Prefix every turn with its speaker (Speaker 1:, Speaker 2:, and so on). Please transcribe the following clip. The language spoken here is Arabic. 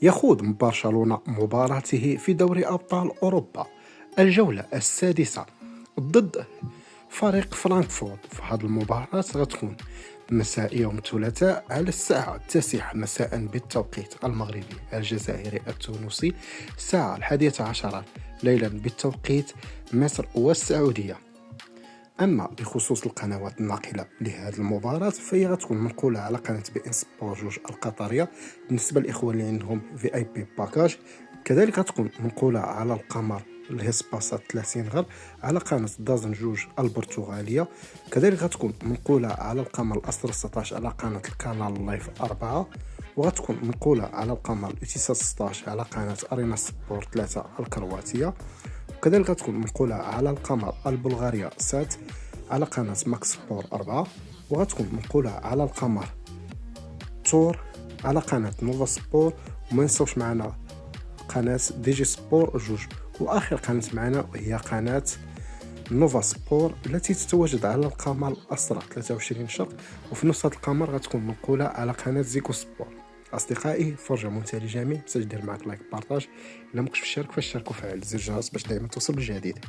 Speaker 1: يخوض برشلونة مباراته في دوري أبطال أوروبا الجولة السادسة ضد فريق فرانكفورت. في هذه المباراة غتكون مساء يوم الثلاثاء على الساعة 9 مساء بالتوقيت المغربي الجزائري التونسي، الساعة 11 ليلا بالتوقيت مصر والسعودية. أما بخصوص القنوات الناقلة لهذه المباراة فهي غتكون منقولة على قناة بي إن سبور 2 القطرية بالنسبة للإخوة اللي عندهم في اي بي باكاج. كذلك غتكون منقولة على القمر الهسباسات 30 غر على قناة دازن 2 البرتغالية. كذلك غتكون منقولة على القمر الأسر 16 على قناة الكانال لايف 4، وغتكون منقولة على القمر الاتساع 16 على قناة أرينا سبور 3 الكرواتية. وكذلك غتكون منقولة على القمر البلغاريا سات على قناة ماكس سبور 4، وغتكون منقولة على القمر تور على قناة نوفا سبور. وما نساوش معنا قناة دي جي سبور 2، وآخر قناة معنا وهي قناة نوفا سبور التي تتواجد على القمر الأسرع 23 شرق، وفي نفس هذا القمر غتكون منقولة على قناة زيكو سبور. أصدقائي فرجة ممتعة للجميع، متنساش دير معاك لايك بارطاج، إلا مكنتش مشترك فاشترك وفعل زر الجرس باش دايما توصل بالجديد.